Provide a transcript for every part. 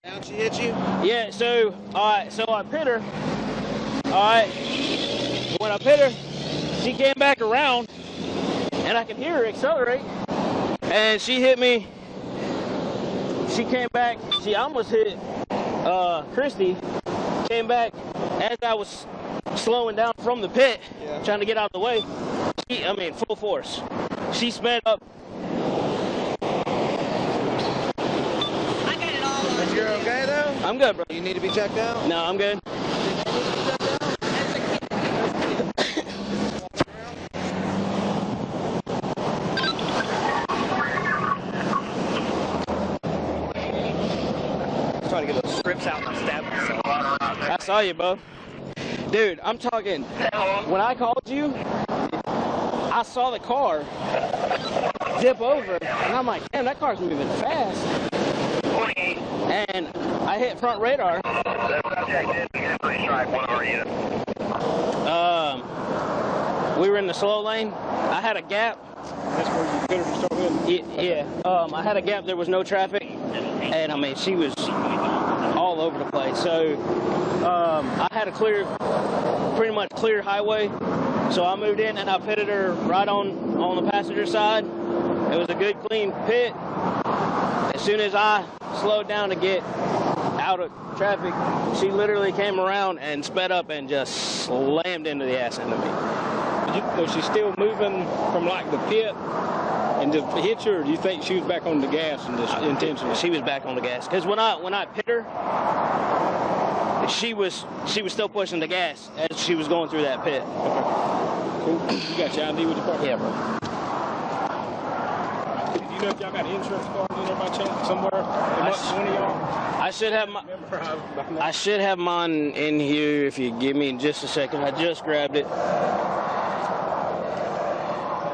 How'd she hit you? Yeah, so, alright, so I pit her. Alright. When I pit her, she came back around, and I could hear her accelerate. And she hit me. She came back. She almost hit Christy. Came back as I was slowing down from the pit, trying to get out of the way. Full force. She sped up. You're okay though? I'm good, bro. You need to be checked out? No, I'm good. I'm trying to get those strips out and I stabbed myself. I saw you, bro. Dude, I'm talking. When I called you, I saw the car dip over, and I'm like, damn, that car's moving fast. And I hit front radar. We were in the slow lane. I had a gap. That's where you better start with. Yeah. I had a gap. There was no traffic, and I mean, she was all over the place. So I had a pretty much clear highway. So I moved in and I pitted her right on the passenger side. It was a good, clean pit. As soon as I slowed down to get out of traffic, she literally came around and sped up and just slammed into the ass end of me. Was she still moving from like the pit and just hit you, or do you think she was back on the gas and just intentionally? She was back on the gas because when I pit her, she was still pushing the gas as she was going through that pit. Okay. Cool. You got your ID with the car? Yeah, bro. Do you know if y'all got an insurance card in there by chance somewhere? One of y'all? I should have mine in here if you give me just a second. I just grabbed it. I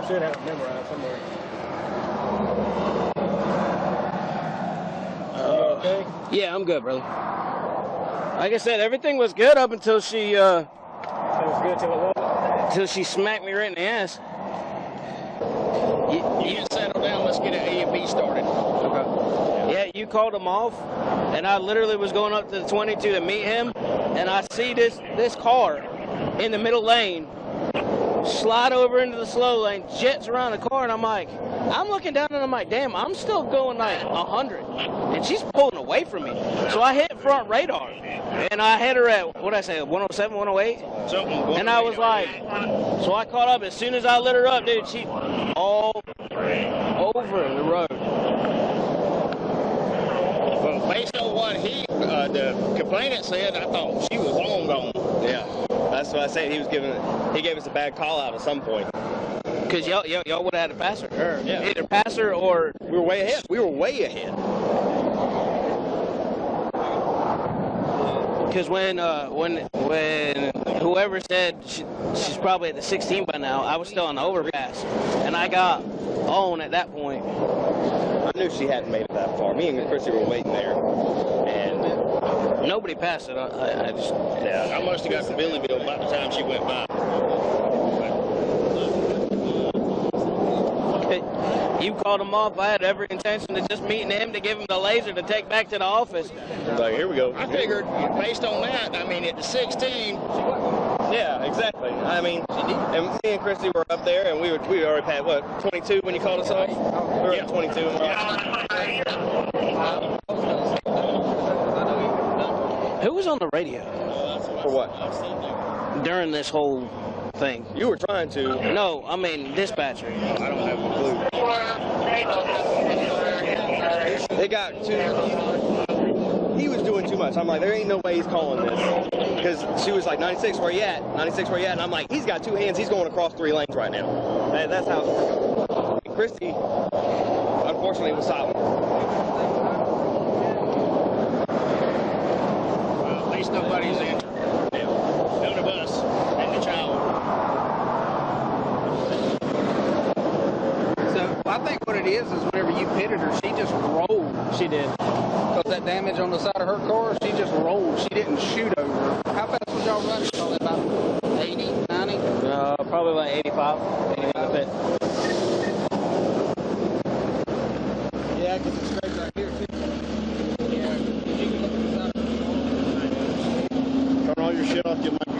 should have it memorized somewhere. Okay? Yeah, I'm good, brother. Like I said, everything was good up until she That was good till it wasn't? till she smacked me right in the ass. You can settle down. Let's get an A and B started. Okay. Yeah, you called him off, and I literally was going up to the 22 to meet him, and I see this car in the middle lane slide over into the slow lane, jets around the car, and I'm looking down and I'm like, damn, I'm still going like 100, and she's pulling away from me. So I hit front radar, and I hit her at, what'd I say, 107, 108? Something. And I was like, so I caught up. As soon as I lit her up, dude, she all over the road. Well, based on what the complainant said, I thought she was long gone. Yeah. That's what I said. He gave us a bad call out at some point. Because y'all would have had to pass her. Yeah. Either pass her or... We were way ahead. Because when whoever said she's probably at the 16 by now, I was still on the overpass, and I got on at that point. I knew she hadn't made it that far. Me and Chrissy were waiting there, and nobody passed it. I just... Yeah, I must have got the billing bill about the time she went by. You called him off. I had every intention of just meeting him to give him the laser to take back to the office. like, here we go. I figured, based on that, I mean, at the 16, Yeah, exactly. I mean, and me and Christy were up there, and we already had, what, 22 when you called us off? We were at 22. Who was on the radio? For what? During this whole thing? You were trying to. No, I mean dispatcher. I don't have a clue. They got too... He was doing too much. I'm like, there ain't no way he's calling this. Because she was like, 96, where you at? 96, where you at? And I'm like, he's got two hands. He's going across 3 lanes right now. That's how it's going. And Christy, unfortunately, was silent. well, at least nobody's injured. None of us and the child. So I think what it is whenever you pitted her, she just rolled. She did. Because that damage on the side of her car, she just rolled. She didn't shoot over. How fast was y'all running? Probably about 80, 90? Probably like 85. 80 in the pit. Yeah, because it's straight right here, too. Yeah, you can get my